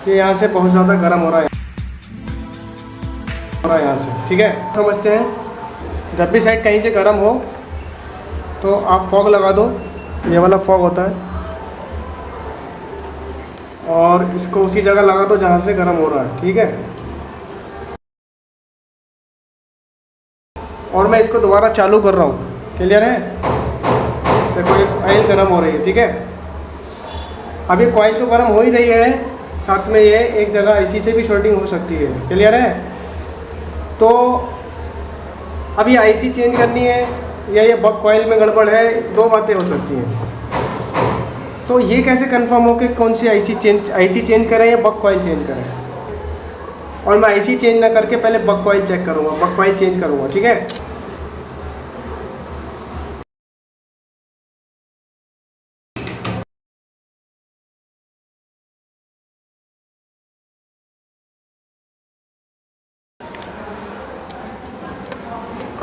ये यहाँ से बहुत ज़्यादा गर्म हो रहा है यहाँ से, ठीक है। समझते हैं, जब भी साइड कहीं से गर्म हो तो आप फॉग लगा दो, ये वाला फॉग होता है, और इसको उसी जगह लगा दो जहाँ से गर्म हो रहा है, ठीक है। और मैं इसको दोबारा चालू कर रहा हूँ, क्लियर है। देखो ये ऑयल गर्म हो रही है, ठीक है। अब ये कॉइल तो गर्म हो ही रही है, साथ में ये एक जगह इसी से भी शॉर्टिंग हो सकती है, क्लियर है। तो अब ये आईसी चेंज करनी है या ये बक कॉइल में गड़बड़ है, दो बातें हो सकती हैं। तो ये कैसे कंफर्म हो कि कौन सी आईसी चेंज करें या बक कॉइल चेंज करें। और मैं आईसी चेंज ना करके पहले बक कॉइल चेक करूँगा, बक कॉइल चेंज करूँगा, ठीक है।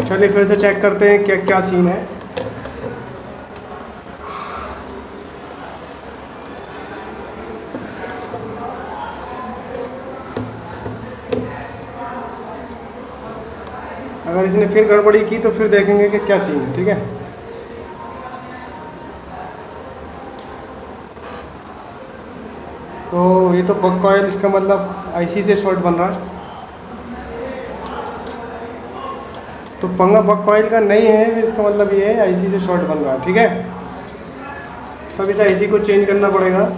चलिए फिर से चेक करते हैं क्या क्या सीन है। अगर इसने फिर गड़बड़ी की तो फिर देखेंगे कि क्या सीन है, ठीक है। तो ये तो बक कॉइल, इसका मतलब आईसी से शॉर्ट बन रहा है। तो पंगा बक कॉइल का नहीं है, इसका मतलब ये है आईसी से शॉर्ट बन रहा है, ठीक है। तब इस आईसी को चेंज करना पड़ेगा।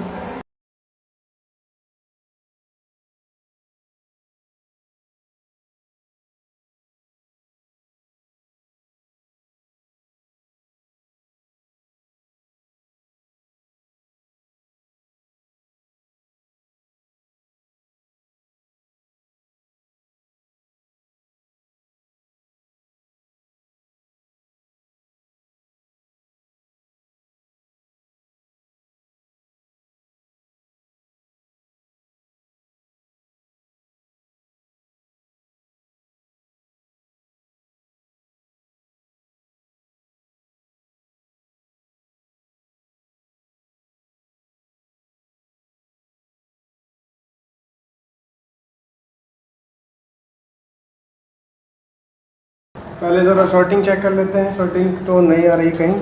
पहले ज़रा शॉर्टिंग चेक कर लेते हैं, शॉर्टिंग तो नहीं आ रही कहीं।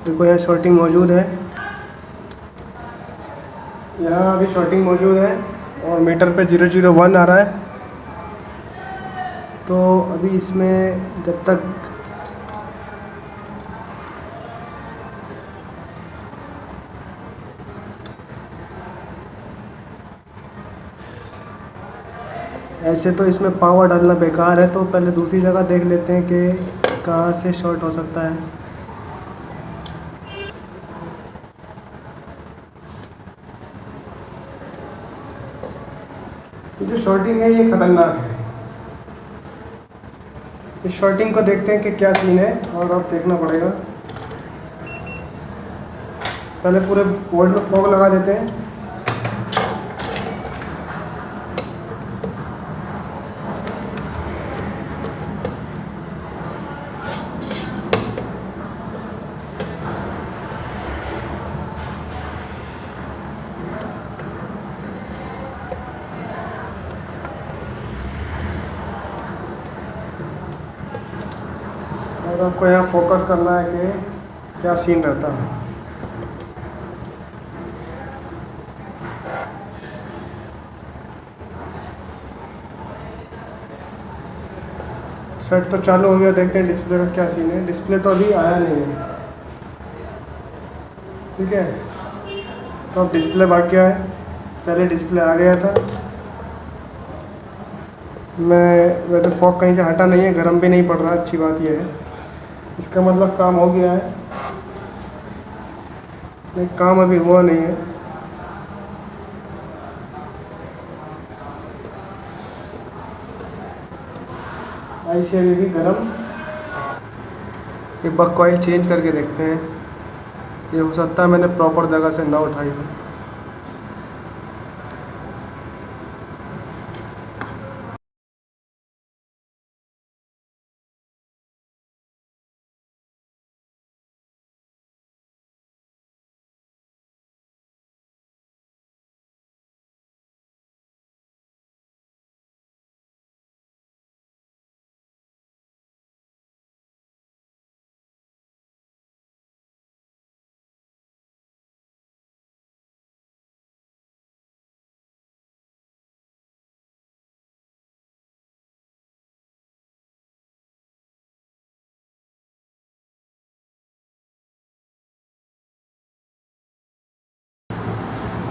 देखो यहाँ शॉर्टिंग मौजूद है, यहाँ अभी शॉर्टिंग मौजूद है और मीटर पे 001 आ रहा है। तो अभी इसमें जब तक ऐसे तो इसमें पावर डालना बेकार है, तो पहले दूसरी जगह देख लेते हैं कि कहाँ से शॉर्ट हो सकता है। ये जो शॉर्टिंग है ये खतरनाक है। इस शॉर्टिंग को देखते हैं कि क्या सीन है, और अब देखना पड़ेगा। पहले पूरे बोर्ड में फॉग लगा देते हैं। और आपको यहाँ फोकस करना है कि क्या सीन रहता है। सेट तो चालू हो गया, देखते हैं डिस्प्ले का क्या सीन है। डिस्प्ले तो अभी आया नहीं है, ठीक है। तो अब डिस्प्ले भाग गया है, पहले डिस्प्ले आ गया था। मैं वैसे फॉग कहीं से हटा नहीं है, गर्म भी नहीं पड़ रहा, अच्छी बात यह है। इसका मतलब काम हो गया है। नहीं, काम अभी हुआ नहीं है। आईसी अभी भी गर्म। एक बार कॉइल चेंज करके देखते हैं, ये हो सकता है मैंने प्रॉपर जगह से ना उठाई हो।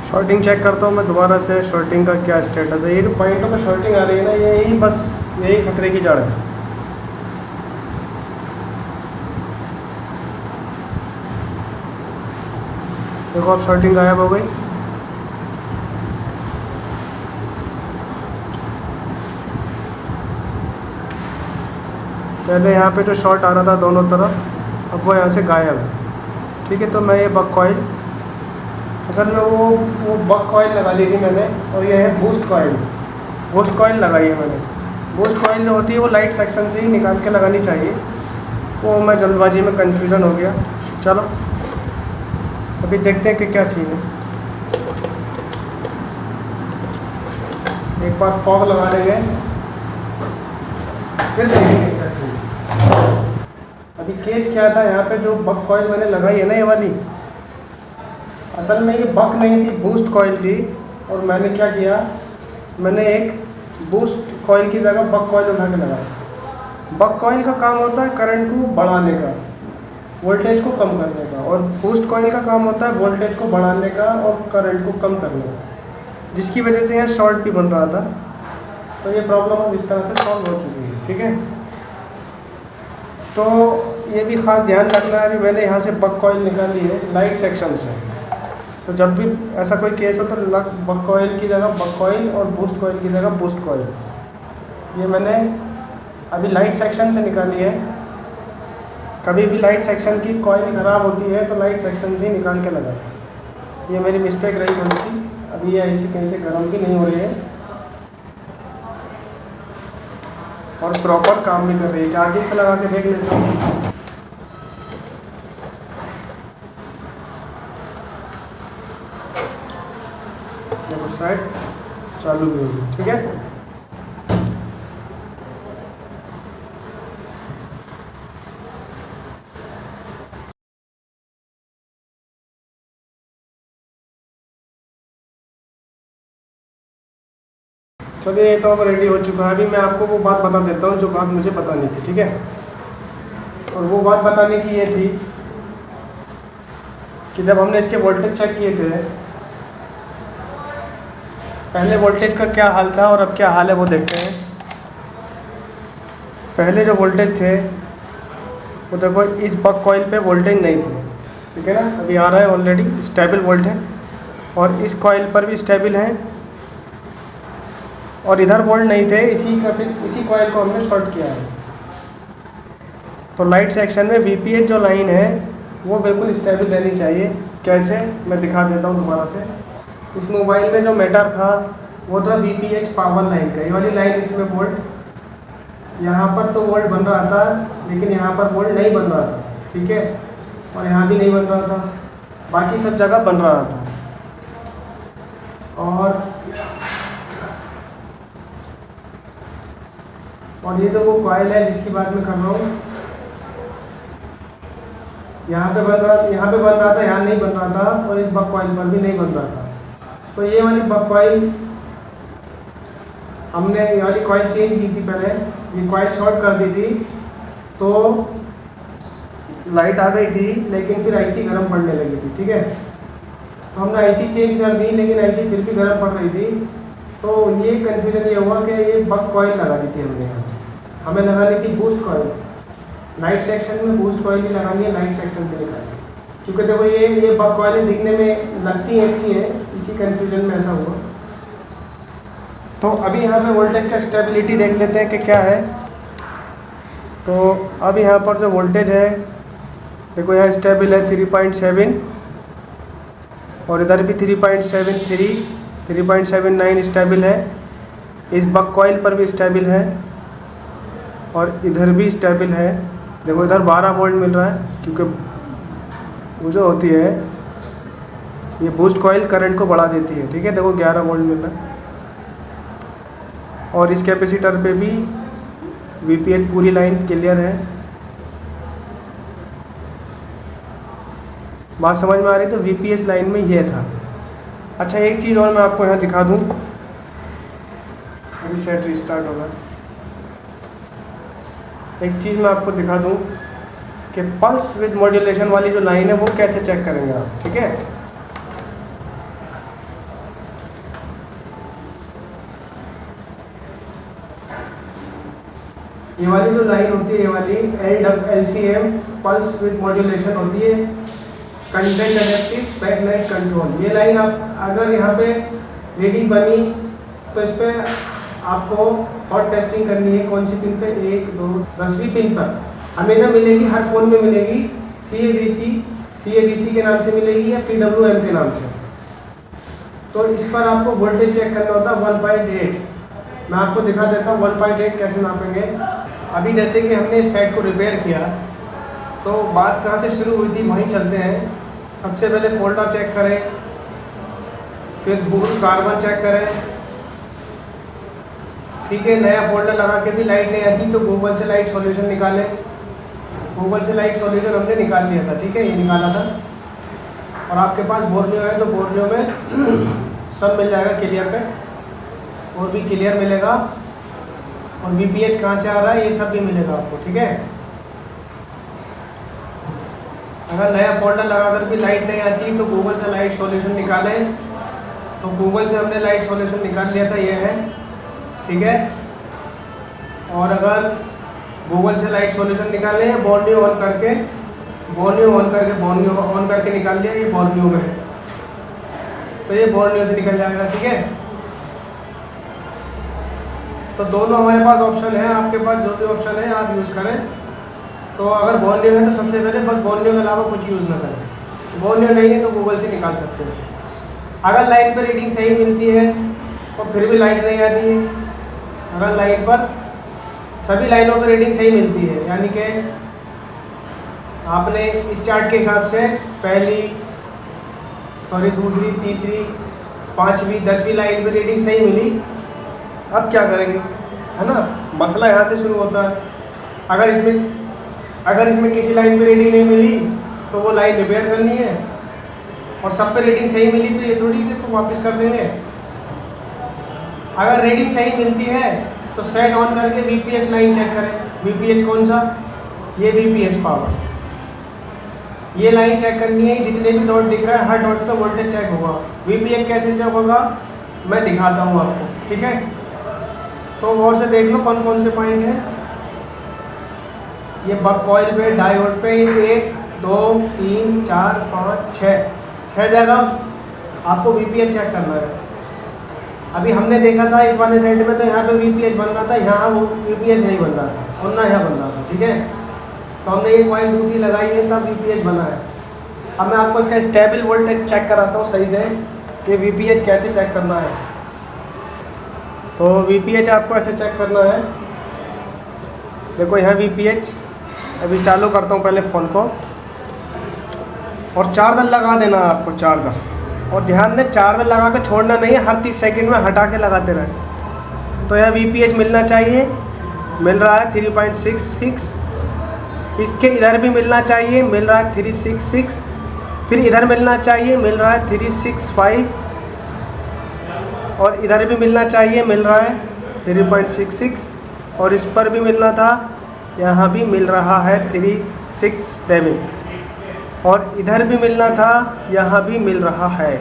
शॉर्टिंग चेक करता हूँ मैं दोबारा से, शॉर्टिंग का क्या स्टेटस है। ये जो पॉइंटों पे शॉर्टिंग आ रही है ना, यही बस यही खतरे की जड़ है। देखो अब शॉर्टिंग गायब हो गई। पहले यहाँ पे जो शॉर्ट आ रहा था दोनों तरफ, अब वो यहाँ से गायब है। ठीक है, तो मैं ये बक कॉइल, असल में वो बक कॉइल लगा ली थी मैंने, और ये है बूस्ट कॉइल। बूस्ट कॉइल लगाई है मैंने। बूस्ट कॉइल जो होती है वो लाइट सेक्शन से ही निकाल के लगानी चाहिए। वो मैं जल्दबाजी में कन्फ्यूज़न हो गया। चलो अभी देखते हैं कि क्या सीन है। एक बार फॉग लगा लेंगे, फिर देखेंगे क्या सीन है। अभी केस क्या था, यहाँ पे जो बक कॉइल मैंने लगाई है ना, ये वाली, असल में ये बक नहीं थी, बूस्ट कॉइल थी। और मैंने क्या किया, मैंने एक बूस्ट कॉइल की जगह बक कॉइल उठा के लगाया। बक कॉइल का काम होता है करंट को बढ़ाने का, वोल्टेज को कम करने का, और बूस्ट कॉइल का काम होता है वोल्टेज को बढ़ाने का और करंट को कम करने का, जिसकी वजह से यहाँ शॉर्ट भी बन रहा था। तो ये प्रॉब्लम अब इस तरह से सॉल्व हो चुकी है। ठीक है, तो ये भी ख़ास ध्यान रखना है। अभी मैंने यहाँ से बक कॉइल निकाली है लाइट सेक्शन से, तो जब भी ऐसा कोई केस हो तो बक कॉइल की जगह बक कॉइल और बूस्ट कॉइल की जगह बूस्ट कॉइल, ये मैंने अभी लाइट सेक्शन से निकाली है। कभी भी लाइट सेक्शन की कॉइल ख़राब होती है तो लाइट सेक्शन से ही निकाल के लगाए। ये मेरी मिस्टेक रही थोड़ी सी। अभी ये ऐसी कहीं से गर्म भी नहीं हो रही है और प्रॉपर काम भी कर रही है। चार्जिंग पे लगा के देख लेता हूँ। देखो साइड चालू भी होगी। ठीक है, चलिए ये तो अब रेडी हो चुका है। अभी मैं आपको वो बात बता देता हूँ जो बात मुझे बतानी थी। ठीक है, और वो बात बताने की ये थी कि जब हमने इसके वोल्टेज चेक किए थे, पहले वोल्टेज का क्या हाल था और अब क्या हाल है वो देखते हैं। पहले जो वोल्टेज थे वो देखो, इस बक कॉइल पे वोल्टेज नहीं थे। ठीक है ना, अभी आ रहा है ऑलरेडी स्टेबल वोल्ट है, और इस कॉइल पर भी स्टेबल है, और इधर वोल्ट नहीं थे। इसी कॉइल को हमने शॉर्ट किया है। तो लाइट सेक्शन में वीपीएच जो लाइन है वो बिल्कुल स्टेबल रहनी चाहिए। कैसे, मैं दिखा देता हूँ दोबारा से। इस मोबाइल में जो मैटर था वो था वीपीएच पावर लाइन का। ये वाली लाइन, इसमें वोल्ट, यहाँ पर तो वोल्ट बन रहा था लेकिन यहाँ पर वोल्ट नहीं बन रहा था। ठीक है, और यहाँ भी नहीं बन रहा था, बाकी सब जगह बन रहा था। और ये तो वो कॉइल है जिसकी बात मैं कर रहा हूँ, यहाँ पे बन रहा था, यहाँ नहीं बन रहा था, और इस बक कॉइल पर भी नहीं बन रहा था। तो ये वाली बक कॉइल हमने, ये वाली कॉइल चेंज की थी पहले, ये कॉइल शॉर्ट कर दी थी तो लाइट आ गई थी, लेकिन फिर आईसी गर्म पड़ने लगी थी। ठीक है, तो हमने आईसी चेंज कर दी लेकिन आईसी फिर भी गर्म पड़ रही थी। तो ये कन्फ्यूजन ये हुआ कि ये बक कॉइल लगा दी थी हमने यहाँ, हमें लगानी थी बूस्ट कॉइल। लाइट सेक्शन में बूस्ट कॉइल ही लगानी है, लाइट सेक्शन से निकाली। क्योंकि देखो ये बक कॉइलें दिखने में लगती हैं ऐसी हैं, इसी कन्फ्यूजन में ऐसा हुआ। तो अभी यहाँ पे वोल्टेज का स्टेबिलिटी देख लेते हैं कि क्या है। तो अब यहाँ पर जो वोल्टेज है देखो, यहाँ स्टेबल है 3.7, और इधर भी 3.73, 3.79 स्टेबल है। इस बक कॉइल पर भी स्टेबल है और इधर भी स्टेबल है। देखो इधर 12 वोल्ट मिल रहा है, क्योंकि वो जो होती है ये बूस्ट कॉइल करंट को बढ़ा देती है। ठीक है, देखो 11 वोल्ट मिल रहा है। और इस कैपेसिटर पे भी वीपीएच पूरी लाइन क्लियर है। बात समझ में आ रही? तो वीपीएच लाइन में ये था। अच्छा, एक चीज़ और मैं आपको यहाँ दिखा दूँ, अभी सेट रिस्टार्ट होगा। एक चीज़ मैं आपको दिखा दूँ कि पल्स विद मॉड्यूलेशन वाली जो लाइन है वो कैसे चेक करेंगे आप। ठीक है, ये वाली जो लाइन होती है, ये वाली LCM पल्स विद मॉड्यूलेशन होती है, कंटेंट एडेप्टिव बैकलाइट कंट्रोल। ये लाइन आप अगर यहाँ पे रीडिंग बनी तो इस पर आपको हॉट टेस्टिंग करनी है। कौन सी पिन पे? 1 2 10वीं पिन पर हमेशा मिलेगी, हर फ़ोन में मिलेगी। CAVC के नाम से मिलेगी या PWM के नाम से। तो इस पर आपको वोल्टेज चेक करना होता है 1.8। मैं आपको दिखा देता हूँ 1.8 कैसे नापेंगे। अभी जैसे कि हमने इस सेट को रिपेयर किया तो बात कहाँ से शुरू हुई थी वहीं चलते हैं। सबसे पहले फोल्डर चेक करें, फिर धूल कार्बन चेक करें, ठीक है। नया फोल्डर लगा के भी लाइट नहीं आती तो गूगल से लाइट सॉल्यूशन निकालें। गूगल से लाइट सॉल्यूशन हमने निकाल लिया था, ठीक है, ये निकाला था। और आपके पास बोर्नियो है तो बोर्नियो में सब मिल जाएगा, क्लियर कट और भी क्लियर मिलेगा, और VPH कहाँ से आ रहा है ये सब भी मिलेगा आपको, ठीक है। अगर नया फोल्डर लगाकर भी लाइट नहीं आती तो गूगल से लाइट सॉल्यूशन निकालें। तो गूगल से हमने लाइट सॉल्यूशन निकाल लिया था, ये है, ठीक है। और अगर गूगल से लाइट सॉल्यूशन निकालें, बोर्नियो ऑन करके बोर्नियो ऑन करके निकाल लिया, ये बोर्नियो में है तो ये बोर्नियो से निकल जाएगा, ठीक है। तो दोनों हमारे पास ऑप्शन है, आपके पास जो भी ऑप्शन है आप यूज़ करें। तो अगर बोर्नियो है तो सबसे पहले बस बोर्नियो के अलावा कुछ यूज़ ना करें। बोर्नियो नहीं है तो गूगल से निकाल सकते हैं। अगर लाइन पर रीडिंग सही मिलती है और फिर भी लाइट नहीं आती है, अगर लाइन पर सभी लाइनों पर रीडिंग सही मिलती है, यानी कि आपने इस चार्ट के हिसाब से दूसरी, तीसरी, 5वीं, 10वीं लाइन पर रीडिंग सही मिली, अब क्या करेंगे, है ना। मसला यहाँ से शुरू होता है। अगर इसमें किसी लाइन पे रीडिंग नहीं मिली तो वो लाइन रिपेयर करनी है, और सब पे रीडिंग सही मिली तो ये थोड़ी कि इसको वापस कर देंगे। अगर रीडिंग सही मिलती है तो सेट ऑन करके VPH लाइन चेक करें। VPH कौन सा? ये VPH पावर, ये लाइन चेक करनी है। जितने भी डॉट दिख रहा है हर डॉट पे वोल्टेज चेक होगा। VPH कैसे चेक होगा मैं दिखाता हूँ आपको, ठीक है। तो गौर से देख लो कौन कौन से पॉइंट हैं। ये बक कॉइल पे, डायोड पे 1 2 3 4 5 6 जगह आपको VPH चेक करना है। अभी हमने देखा था इस वाले साइड में तो यहाँ पे VPH बन रहा था, यहाँ वो VPH नहीं बन रहा था और ना यहाँ बन रहा था, ठीक है। तो हमने ये कॉइल दूसरी लगाई है तब VPH बना है। अब मैं आपको इसका स्टेबल वोल्टेज चेक कराता हूँ सही से कि VPH कैसे चेक करना है। तो VPH आपको ऐसे चेक करना है। देखो यहाँ VPH, अभी चालू करता हूँ पहले फ़ोन को, और चार्जर लगा देना है आपको, चार्जर। और ध्यान दें चार्जर लगा कर छोड़ना नहीं है, हर 30 सेकंड में हटा के लगाते रहें। तो यहाँ VPH मिलना चाहिए, मिल रहा है 3.66। इसके इधर भी मिलना चाहिए, मिल रहा है 366। फिर इधर मिलना चाहिए, मिल रहा है 365। और इधर भी मिलना चाहिए, मिल रहा है 3.66। और इस पर भी मिलना था, यहाँ भी मिल रहा है 367। और इधर भी मिलना था, यहाँ भी मिल रहा है।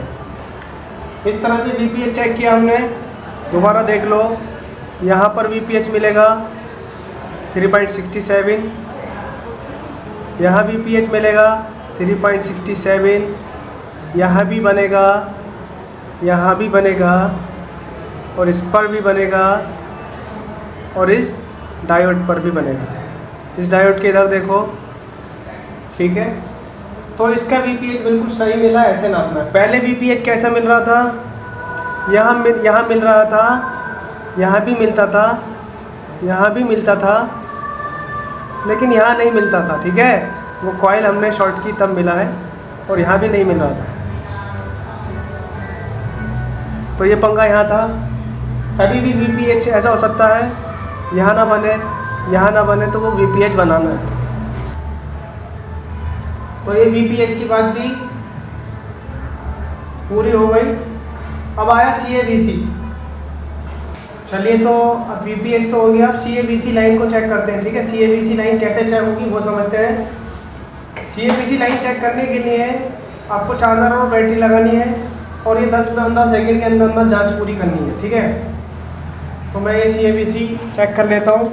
इस तरह से VPH चेक किया हमने। दोबारा देख लो, यहाँ पर VPH मिलेगा 3.67, यहाँ VPH मिलेगा 3.67, यहाँ भी बनेगा, यहाँ भी बनेगा, और इस पर भी बनेगा, और इस डायोड पर भी बनेगा। इस डायोड के इधर देखो, ठीक है। तो इसका VPH बिल्कुल सही मिला, ऐसे नापना है। पहले VPH कैसा मिल रहा था, यहाँ मिल रहा था, यहाँ भी मिलता था, यहाँ भी मिलता था, लेकिन यहाँ नहीं मिलता था, ठीक है। वो कॉइल हमने शॉर्ट की तब मिला है, और यहाँ भी नहीं मिल रहा था। तो ये पंगा यहाँ था। अभी भी VPH ऐसा हो सकता है यहाँ ना बने, यहाँ ना बने, तो वो VPH बनाना है। तो ये VPH की बात भी पूरी हो गई। अब आया CAVC। चलिए, तो अब VPH तो हो गया, अब CAVC लाइन को चेक करते हैं, ठीक है। CAVC लाइन कैसे चेक होगी वो समझते हैं। CAVC लाइन चेक करने के लिए आपको चार्जर और बैटरी लगानी है, और ये 10-15 सेकंड के अंदर जांच पूरी करनी है, ठीक है। तो मैं ये CAVC चेक कर लेता हूँ।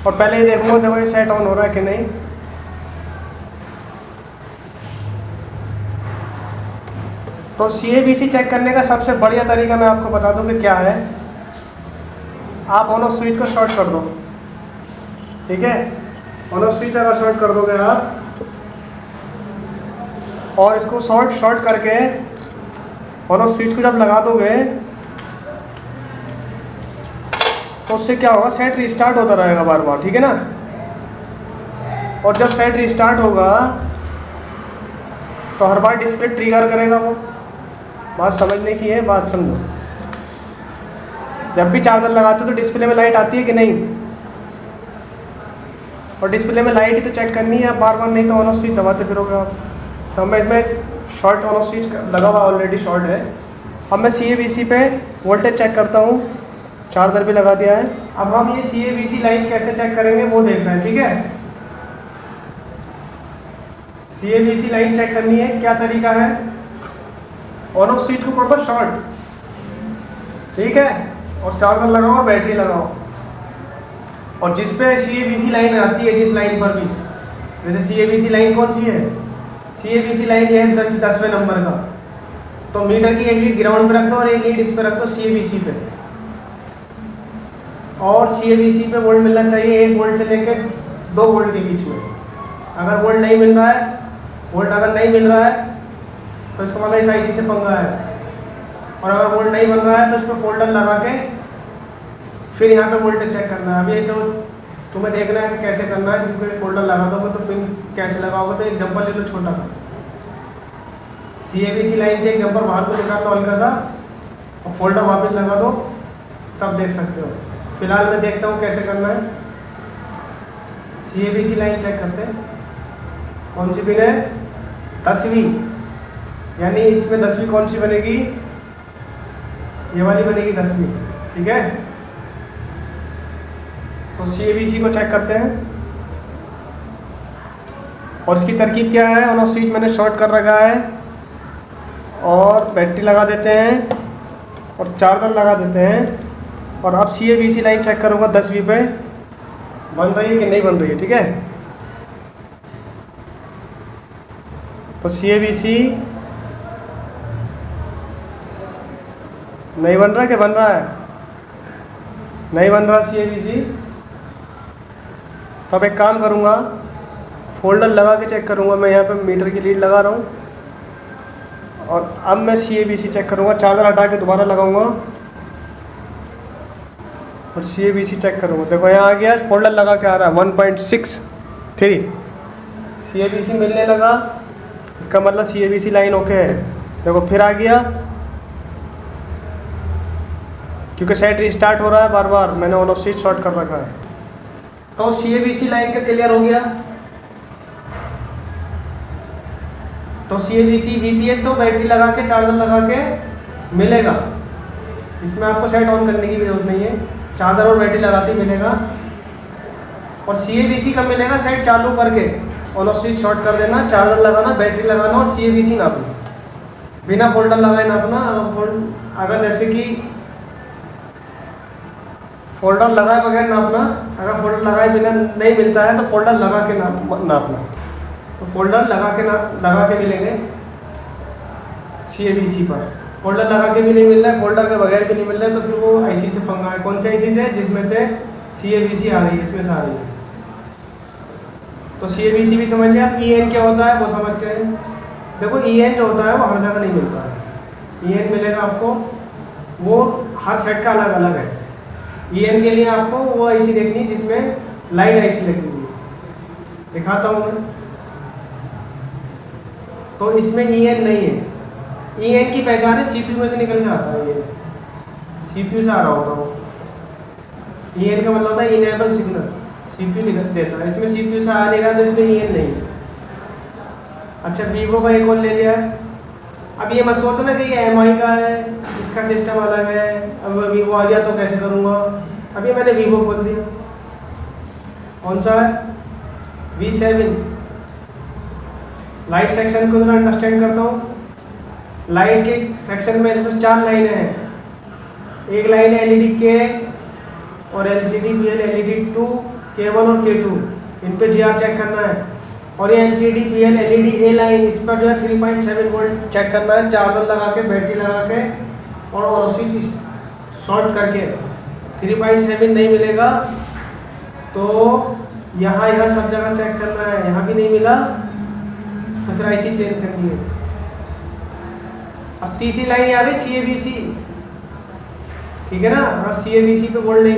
और पहले ये देखूंगा देखो ये सेट ऑन हो रहा है कि नहीं। तो CABC चेक करने का सबसे बढ़िया तरीका मैं आपको बता दूं कि क्या है। आप ऑन ऑफ स्विच को शॉर्ट कर दो, ठीक है। ऑन ऑफ स्विच अगर शॉर्ट कर दोगे आप और इसको शॉर्ट करके ऑन ऑफ स्विच को जब लगा दोगे तो उससे क्या होगा, सेट रिस्टार्ट होता रहेगा बार बार, ठीक है ना। और जब सेट रिस्टार्ट होगा तो हर बार डिस्प्ले ट्रिगर करेगा वो। बात समझने की है, बात समझो। जब भी चार्जर लगाते हो तो डिस्प्ले में लाइट आती है कि नहीं, और डिस्प्ले में लाइट ही तो चेक करनी है बार बार, नहीं तो ऑन ऑफ स्विच दबाते फिरोगे आप। तो मैं इसमें शॉर्ट ऑन ऑफ स्विच लगा हुआ ऑलरेडी शॉर्ट है। अब मैं CABC पे वोल्टेज चेक करता हूँ, चार्जर भी लगा दिया है। अब हम ये CABC लाइन कैसे चेक करेंगे वो देख रहे हैं, ठीक है। CABC लाइन चेक करनी है, क्या तरीका है। ऑन ऑफ स्विच को कर दो शॉर्ट, ठीक है, और चार्जर लगाओ और बैटरी लगाओ। और जिस पे CABC लाइन आती है, जिस लाइन पर भी, जैसे CABC लाइन कौन सी है, CABC लाइन ये है 10वें नंबर का, तो मीटर की एक लीड ग्राउंड पे रख दो और एक लीड इस पे रख दो CABC पे। और CABC पे वोल्ट मिलना चाहिए 1 वोल्ट से लेकर 2 वोल्ट के बीच में। अगर वोल्ट नहीं मिल रहा है, वोल्ट अगर नहीं मिल रहा है तो इसका मतलब इस IC से पंगा है। और अगर वोल्ट नहीं बन रहा है तो इस पर फोल्डर लगा के फिर यहाँ पे वोल्टेज चेक करना है। अब ये तो तुम्हें देखना है कि कैसे करना है। जिसको फोल्डर लगा दोगे तो पिन कैसे लगाओगे, तो एक जंपर ले लो छोटा सा, CABC लाइन से एक जंपर बाहर को निकाल लो हल्का सा और फोल्डर वापस लगा दो, तब देख सकते हो। फिलहाल मैं देखता हूँ कैसे करना है। CABC लाइन चेक करते हैं, कौन सी पिन है, 10वीं, यानी इसमें 10वीं कौन सी बनेगी, ये वाली बनेगी 10वीं, ठीक है। तो CABC को चेक करते हैं और इसकी तरकीब क्या है। ऑन ऑफ स्विच मैंने शॉर्ट कर रखा है और बैटरी लगा देते हैं और चार्जर लगा देते हैं। और अब CABC लाइन चेक करूँगा 10वीं पे बन रही है कि नहीं बन रही है, ठीक है। तो CABC नहीं बन रहा, क्या बन रहा है, नहीं बन रहा CABC। तो अब एक काम करूँगा, फोल्डर लगा के चेक करूँगा। मैं यहाँ पे मीटर की लीड लगा रहा हूँ और अब मैं CABC चेक करूँगा। चार्जर हटा के दोबारा लगाऊंगा और CABC चेक करूँगा। देखो यहाँ आ गया, फोल्डर लगा के आ रहा है 1.63 CABC मिलने लगा, इसका मतलब CABC लाइन ओके है। देखो फिर आ गया, क्योंकि सेट रिस्टार्ट हो रहा है बार बार, मैंने ऑन ऑफ स्विच शॉर्ट कर रखा है। तो CABC लाइन का क्लियर हो गया। तो CABC VPH तो बैटरी लगा के चार्जर लगा के मिलेगा, इसमें आपको सेट ऑन करने की भी जरूरत नहीं है, चार्जर और बैटरी लगाते ही मिलेगा। और CABC कब मिलेगा, सेट चालू करके ऑन ऑफ स्विच शॉर्ट कर देना, चार्जर लगाना, बैटरी लगाना और CABC नापना, बिना फोल्डर लगाए नापना। अगर जैसे कि फोल्डर लगाए बगैर नापना, अगर फोल्डर लगाए बिना नहीं मिलता है तो फोल्डर लगा के नापना। तो फोल्डर लगा के मिलेंगे CABC पर, फोल्डर लगा के भी नहीं मिल रहा है, फोल्डर के बगैर भी नहीं मिल रहा है, तो फिर वो IC से पंगा है। कौन सी IC है, जिसमें से CABC आ रही है, इसमें से आ रही है। तो CABC भी समझ लिया। EN क्या होता है वो समझते हैं। देखो EN जो होता है वो हर जगह नहीं मिलता है। EN मिलेगा आपको, वो हर सेट का अलग अलग है। EN के लिए आपको वो IC देखनी है जिसमें लाइन IC लगी हुई है, दिखाता हूँ मैं। तो इसमें EN नहीं है। EN की पहचान है CPU में से निकल के आता है, ये CPU से आ रहा होता है वो। EN का मतलब होता है इनेबल सिग्नल, CPU देता है। इसमें CPU से आ नहीं रहा तो इसमें EN नहीं है। अच्छा, Vivo का एक और ले लिया है। अब ये मत सोचो ना कि ये MI का है, इसका सिस्टम अलग है, अब Vivo आ गया तो कैसे करूँगा। अभी मैंने Vivo खोल दिया, कौन सा है, V7। लाइट सेक्शन को जरा अंडरस्टैंड करता हूँ। लाइट के सेक्शन में कुछ 4 लाइनें हैं। एक लाइन है LED K और LCD BL LED 2 K1 और K2 इन पे GR चेक करना है। और ये LCD PL LED A line इस पर जो है 3.7 वोल्ट चेक करना है, चार्जर लगा के, बैटरी लगा के और स्विच शॉर्ट करके। 3.7 नहीं मिलेगा तो यहाँ सब जगह चेक करना है, यहाँ भी नहीं मिला तो फिर IC चेंज करनी है। अब तीसरी लाइन आ गई CABC, ठीक है ना। अगर CABC पे वोल्ट नहीं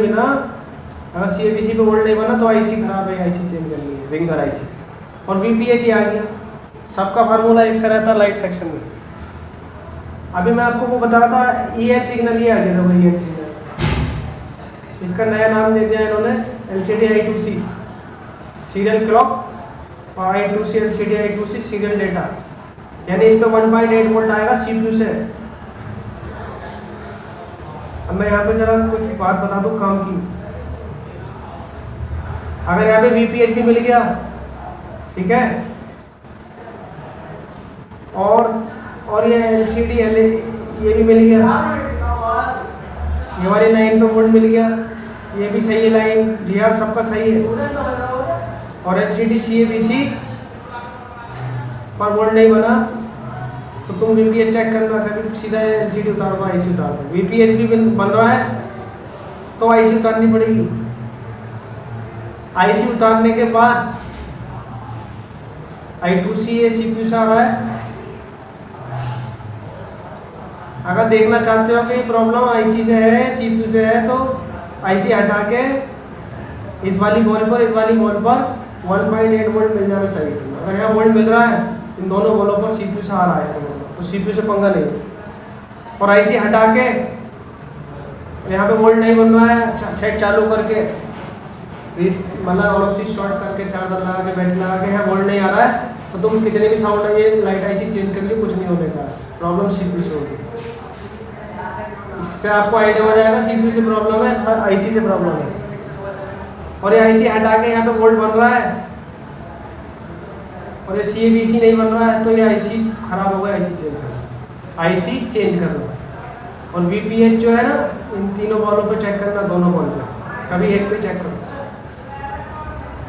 बना, तो IC खराब है, IC चेंज करनी है, रिंगर IC। और VPH आ गया, सबका फार्मूला एक सा रहता है लाइट सेक्शन में। अभी मैं आपको वो बता रहा था EN सिग्नल, ये आ गया था EN सिग्नल, इसका नया नाम दे दिया इन्होंने LCD I2C सीरियल क्लॉक और I2C LCD I2C serial data. यानी इस पे 1.8 वोल्ट आएगा CPU से। अब मैं यहाँ पे जरा कुछ बात बता दूँ काम की। अगर यहाँ पे VPH भी मिल गया, ठीक है, और ये LCD ये भी मिल गया, ये वाली लाइन पे वोल्ट मिल गया, ये भी सही है लाइन, GR सबका सही है। और LCD CABC पर वोल्ट नहीं बना तो तुम VPH चेक करना, कभी सीधा LCD उतार दो, IC उतार दो। VPH भी बन रहा है तो IC उतारनी पड़ेगी। IC उतारने के बाद I2C CPU से आ रहा है। अगर देखना चाहते हो कि प्रॉब्लम IC से है CPU से है तो IC हटा के इस वाली बॉल पर 1.8 वोल्ट मिल जाना चाहिए। अगर यहाँ वोल्ट मिल रहा है इन दोनों बॉलों पर CPU से आ रहा है इसका मतलब, तो CPU से पंगा नहीं। और IC हटा के यहाँ पे वोल्ट नहीं बन रहा है, सेट चालू करके मतलब और स्विच शॉर्ट करके, चार्जर लगा के, बैटरी लगा के, यहाँ वोल्ट नहीं आ रहा है तो तुम कितने भी साउंड है ये लाइट IC चेंज कर लिए, कुछ नहीं होने का, प्रॉब्लम CPU से होगी। इससे आपको आइडिया हो जाएगा CPU से प्रॉब्लम है, IC से प्रॉब्लम है। और ये IC हटा के यहाँ पे वोल्ट बन रहा है और ये CABC नहीं बन रहा है तो ये IC खराब होगा, IC चेंज करना। और VPH जो है ना, इन तीनों बॉलों पे चेक करना, दोनों बॉल पे, कभी एक पे चेक करो।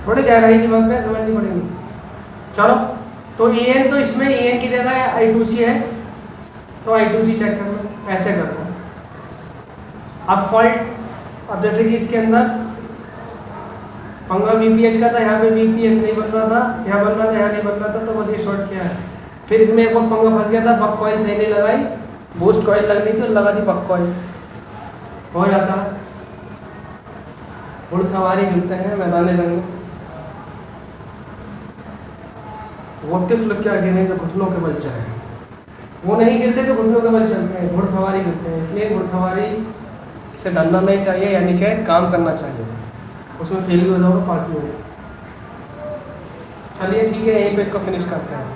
थोड़ी गहराई की बात है, समझनी पड़ेगी। चलो, तो EN तो इसमें EN की जगह I2C है तो I2C चेक करना, ऐसे करना। अब फॉल्ट, अब जैसे कि इसके अंदर पंगा VPH का था, यहाँ पे VPH नहीं बन रहा था, यहाँ बन रहा था, यहाँ नहीं बन रहा था, तो बस ये शॉर्ट किया है। फिर इसमें एक और पंगा फंस गया था, बक कॉइल सही नहीं लगाई, बूस्ट कॉइल लगनी थी, लगा दी बक कॉइल, हो जाता है। घुड़सवारी मिलते हैं मैदान जंग में, वो तिफल क्या गिरे जो घुटनों के बल चले, वो नहीं गिरते तो घुटनों के बल चलते हैं, घुड़सवारी गिरते हैं। इसलिए घुड़सवारी से डरना नहीं चाहिए, यानी कि काम करना चाहिए, उसमें फेल भी हो जाओगे, पास भी हो। चलिए ठीक है, यहीं पे इसको फिनिश करते हैं।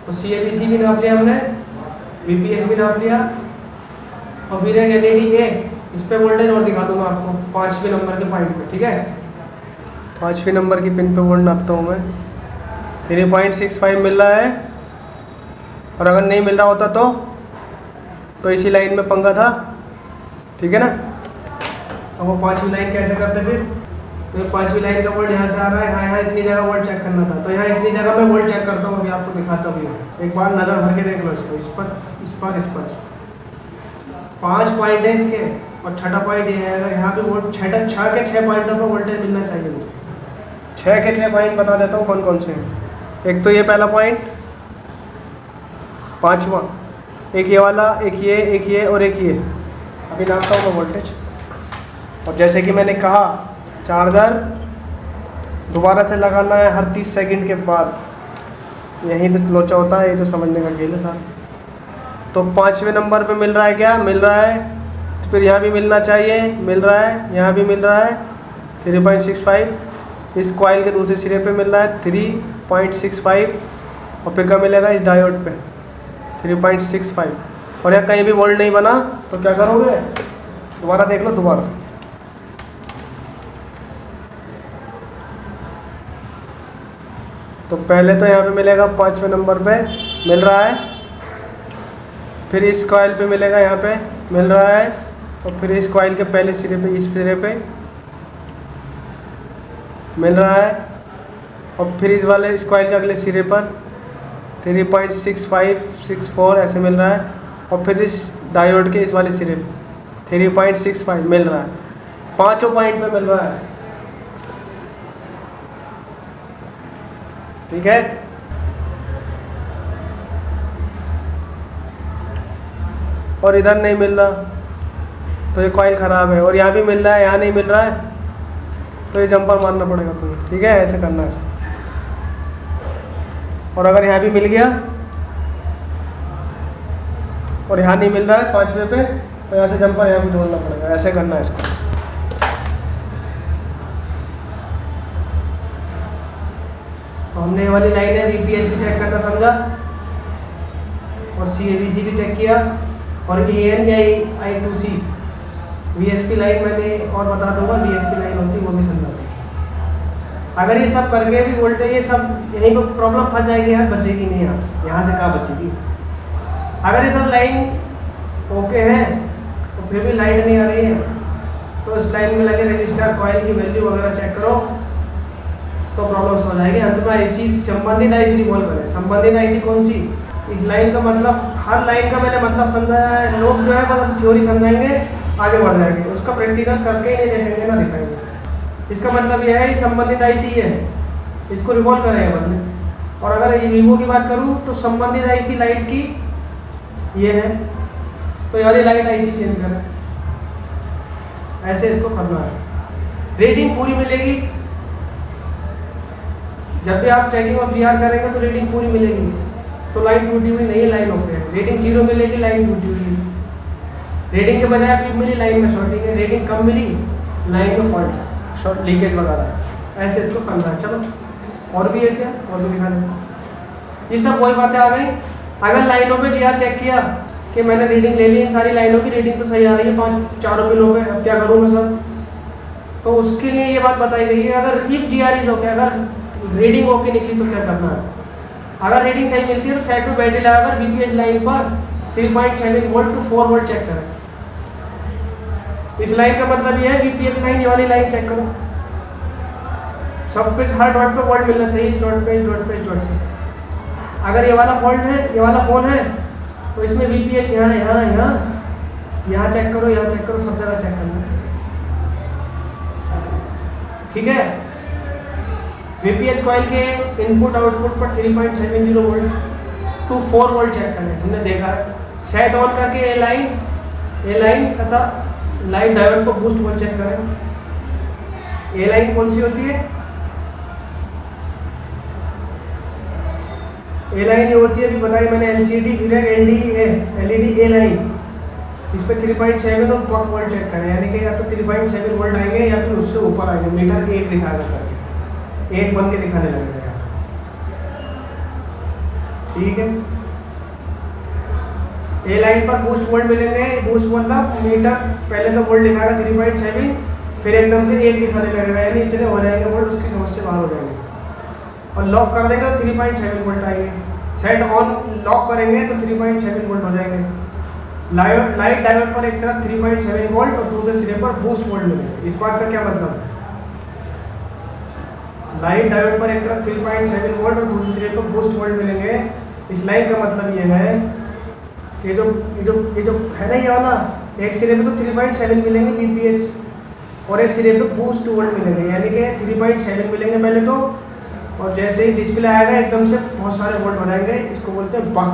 तो CABC भी नाप लिया हमने, VPH भी नाप लिया, और फिर एक LED A, इस पे वोल्टेज और दिखा दूंगा आपको 5वें नंबर के पॉइंट पे, ठीक है। 5वें नंबर की पिन पे वोल्ट नापता हूँ मैं, 3.65 मिल रहा है। और अगर नहीं मिल रहा होता तो इसी लाइन में पंगा था, ठीक है ना। अब वो 5वीं लाइन कैसे करते फिर, तो ये 5वीं लाइन का वोल्ट यहाँ से आ रहा है, यहाँ इतनी जगह वोल्ट चेक करना था, तो यहाँ इतनी जगह मैं वोल्ट चेक करता हूँ, अभी आपको दिखाता भी हूँ। एक बार नज़र भर के देख लो इसको, इस पर 5 पॉइंट है इसके, और छठा पॉइंट ये है। अगर यहाँ पे वोल्ट 6 के 6 पॉइंटों पर वोल्टेज मिलना चाहिए मुझे। 6 के 6 पॉइंट बता देता हूँ कौन कौन से हैं। एक तो ये पहला पॉइंट, 5वां, एक ये वाला, एक ये और एक ये। अभी नापता हूँ मैं वोल्टेज। और जैसे कि मैंने कहा, चार्जर दोबारा से लगाना है हर 30 सेकंड के बाद, यही तो लोचा होता है, ये तो समझने का खेल है सारा। तो 5वें नंबर पे मिल रहा है, क्या मिल रहा है, तो फिर यहाँ भी मिलना चाहिए, मिल रहा है, यहाँ भी मिल रहा है 3.65, इस कॉइल के दूसरे सिरे पे मिल रहा है 3.65, और फिर क्या मिलेगा इस डायोड पे 3.65। और यहाँ कहीं भी वोल्ट नहीं बना तो क्या करोगे, दोबारा देख लो दोबारा। तो पहले तो यहाँ पे मिलेगा 5वें नंबर पे मिल रहा है, फिर इस कॉइल पे मिलेगा, यहाँ पे मिल रहा है, और फिर इस कॉइल के पहले सिरे पे, इस सिरे पे मिल रहा है। और फिर इस वाले इस कॉइल के अगले सिरे पर 3.6564 ऐसे मिल रहा है। और फिर इस डायोड के इस वाले सिरे पर 3.65 मिल रहा है। पांचों पॉइंट पे मिल रहा है, ठीक है। और इधर नहीं मिल रहा तो ये कॉइल ख़राब है। और यहाँ भी मिल रहा है, यहाँ नहीं मिल रहा है तो ये जंपर मारना पड़ेगा तुम्हें, ठीक है। ऐसे करना है इसको। और अगर यहाँ भी मिल गया और यहाँ नहीं मिल रहा है पांचवे पे, तो यहाँ से जंपर यहाँ भी जोड़ना पड़ेगा। ऐसे करना है इसको। तो हमने ये वाली लाइन है VPH भी चेक करना समझा, और CAVC भी चेक किया, और AN या I2C VSP लाइन मैंने और बता दूंगा, VSP लाइन होती है वो भी समझा दूंगा। अगर ये सब करके भी वोल्टेज ये सब यहीं पर प्रॉब्लम फंस जाएगी यार, बचेगी नहीं यार, यहाँ से कहाँ बचेगी। अगर ये सब लाइन ओके है तो फिर भी लाइट नहीं आ रही है, तो इस लाइन में लगे रजिस्टर कॉइल की वैल्यू वगैरह चेक करो तो प्रॉब्लम हो जाएगी। अंत में IC संबंधित IC रिवॉल्व करें। संबंधित IC कौन सी? इस लाइन का मतलब, हर लाइन का मैंने मतलब समझाया है। लोग जो है बस थ्योरी समझाएंगे, आगे बढ़ जाएंगे, उसका प्रैक्टिकल करके ही नहीं देखेंगे ना दिखाएंगे। इसका मतलब यह है संबंधित IC है, इसको रिवॉल्व करेंगे बदले। और अगर ये वीवो की बात करूँ तो संबंधित IC लाइट की ये है, तो यार ये लाइट IC चेंज करें। ऐसे इसको करना है। रेटिंग पूरी मिलेगी जब भी आप चेकिंग ऑफ GR करेंगे तो रेटिंग पूरी मिलेगी। तो लाइन टूटी हुई नहीं है, लाइन ओके है। रेटिंग 0 मिलेगी, लाइन टूटी हुई है। रेटिंग के बजाय अभी मिली, लाइन में शॉर्टिंग है। रेटिंग कम मिली, लाइन में फॉल्ट है, शॉर्ट लीकेज वगैरह। ऐसे इसको करना है। चलो और भी है क्या, और भी दिखा दें। ये सब वही बातें आ गई। अगर लाइनों पे GR चेक किया कि मैंने रीडिंग ले ली, इन सारी लाइनों की रेटिंग तो सही आ रही है 5-4 पिनों पे, अब क्या करूँ मैं सर? तो उसके लिए ये बात बताई गई है। अगर इफ GR इज ओके, अगर रीडिंग ओके निकली तो क्या करना है? अगर रीडिंग सही मिलती है तो सेट में बैटरी लगाकर VPH लाइन पर 3.7 वोल्ट टू 4 वोल्ट चेक करें। इस लाइन का मतलब ये है VPH लाइन, ये वाली लाइन चेक करो। सब पे हर डॉट पे वोल्ट मिलना चाहिए, इस डॉट पे, इस डॉट पे, इस डॉट पे। अगर ये वाला फॉल्ट है, ये वाला फोन है, तो इसमें VPH यहाँ यहाँ यहाँ यहाँ चेक करो, यहाँ चेक करो, सब जगह चेक करना, ठीक है। VPH कॉइल के इनपुट आउटपुट पर 3.70 वोल्ट टू 4 वोल्ट चेक करें। हमने देखा है। सेट ऑन करके ये लाइन तथा लाइट डायोड को बूस्ट वोल्ट चेक करें। ये लाइन कौन सी होती है? ए लाइन ये होती है, अभी बताई मैंने, LCD LED ए लाइन। इस पे 3.7 और 4 वोल्ट चेक करें, यानी कि या तो 3.7 वोल्ट आएंगे या फिर उससे ऊपर आएंगे। मीटर के एक दिखाएगा करके, एक बन के दिखाने लगेगा, ठीक है। ए लाइन पर बूस्ट वोल्ट मिलेंगे। बूस्ट मतलब मीटर पहले तो वोल्ट दिखाएगा 3.7, फिर एकदम से एक दिखाने लगेगा, यानी इतने हो जाएंगे वोल्ट, उसकी समझ से बाहर हो जाएंगे। और लॉक कर देंगे तो 3.7 वोल्ट आएंगे। सेट ऑन लॉक करेंगे तो 3.7 वोल्ट हो जाएंगे। लाइट डायोड पर एक तरफ 3.7 वोल्ट और दूसरे सिरे पर बूस्ट वोल्ट मिलेंगे। इस बात का क्या मतलब है? लाइट डायोड पर एक तरफ 3.7 वोल्ट और दूसरे सिरे पर बूस्ट वोल्ट मिलेंगे। इस लाइन का मतलब ये है कि ये जो है ना, ये वाला एक सिरे पे तो 3.7 मिलेंगे VPH और एक सिरे पे बूस्ट वोल्ट मिलेंगे, यानी कि 3.7 मिलेंगे पहले तो, और जैसे ही डिस्प्ले आएगा एकदम से बहुत सारे वोल्ट हो जाएंगे। इसको बोलते हैं बक।